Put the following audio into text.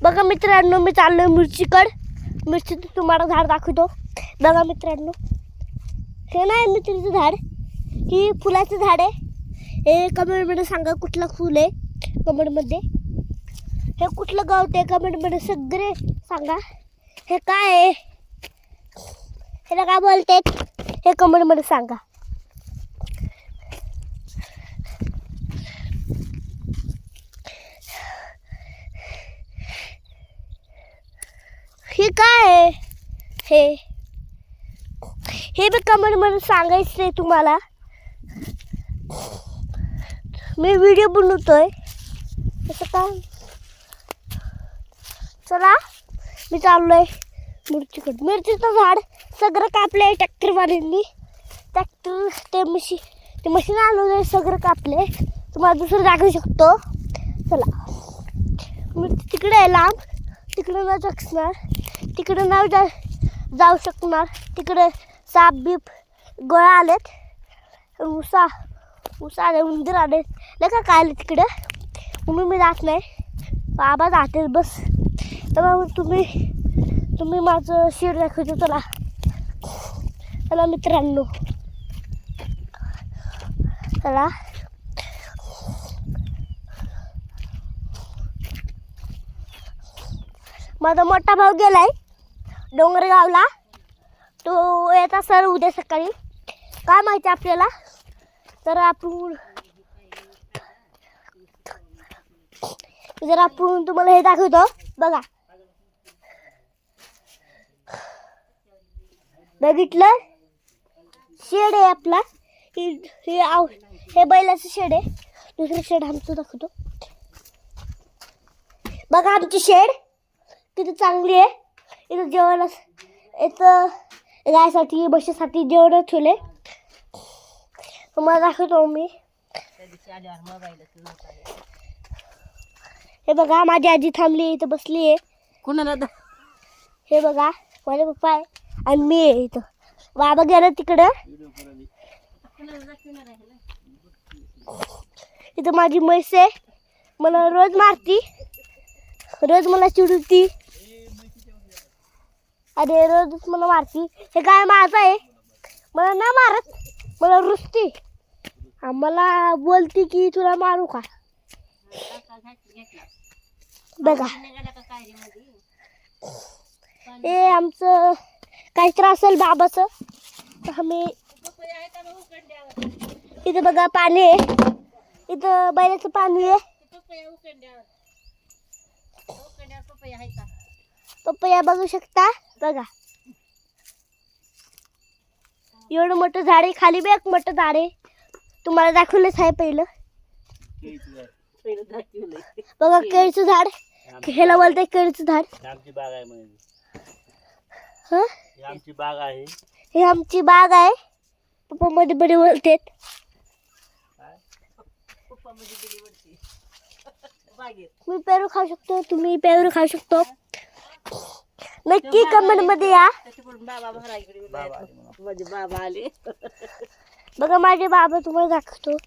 बघा मित्रांनो, मी चाललोय मिरचीचं तुम्हाला झाड दाखवतो. बघा मित्रांनो, हे नाही मिरचीचं झाड, ही फुलाचं झाड आहे. हे कमेंटमध्ये सांगा कुठलं फुल आहे. कमेंटमध्ये हे कुठलं गावते कमेंटमध्ये सगळे सांगा. हे काय आहे, ह्याला काय बोलतात हे कमेंटमध्ये सांगा. हे काय आहे, हे बी कमेंटमध्ये सांगायचं आहे तुम्हाला. मी व्हिडिओ बनवतोय तसं काय. चला मी चाललोय मिरचीचं झाड सगळं कापलंय ट्रॅक्टरवाल्यांनी. ते मशीन आणलं सगळं कापले. तुम्हाला दुसरं दाखवू शकतो. चला मिरची तिकडे आहे लांब, तिकडे न शकणार, तिकडे न जाऊ शकणार. तिकडे साप बीप गोळा आलेत, उसा आले, उंदीर आले का काय आले तिकडे. म्हणून मी जात नाही, बाबा जाते बस. तर मग तुम्ही माझं शेड दाखवतो. चला मित्रांनो, चला. माझा मोठा भाऊ गेलाय डोंगरगावला. तो येत असेल उद्या सकाळी, काय माहिती आपल्याला. तर आपण तुम्हाला हे दाखवतो. बघा, बघितलं शेड आहे आपला. हे बैलाचं शेड आहे. दुसरं शेड आमचं दाखवतो. बघा आमची शेड किती चांगली आहे. इथं जेवण, इथं गायसाठी म्हशीसाठी जेवण ठेवले. तुम्हाला दाखवतो मी. हे बघा माझी आजी थांबली इथं बसली आहे. कुणाला हे बघा माझे पप्पा आहे आणि मी आहे इथं. बाबा गेला तिकडं. इथं माझी म्हैस आहे, मला रोज मारती, रोज मला चिडवती. अरे रोजच मला मारती. हे काय माझं आहे, मला ना मारत, मला रुसती. मला बोलती की तुला मारू का. बघा हे आमचं काही त्रास असेल बाबाचं तर आम्ही इथं बघा पाणी आहे. इथं बैलाचं पाणी आहे. पपया बघू शकता. बघा एवढं मोठं झाड आहे, खाली बी एक मोठं झाड आहे. तुम्हाला दाखवलंच आहे पहिलं. बघा केळीचं झाड, ह्याला बोलतंय केळीचं झाड. आमची बाग आहे म्हणजे. आमची बाग आहे. हे आमची बाग आहे. पप्पा मध्ये बडे बोलतात. मी पेरू खाऊ शकतो, तुम्ही पेरू खाऊ शकतो. नक्की कमेंट मध्ये या. बाबा आले. बघा माझे बाबा तुम्हाला दाखवतो.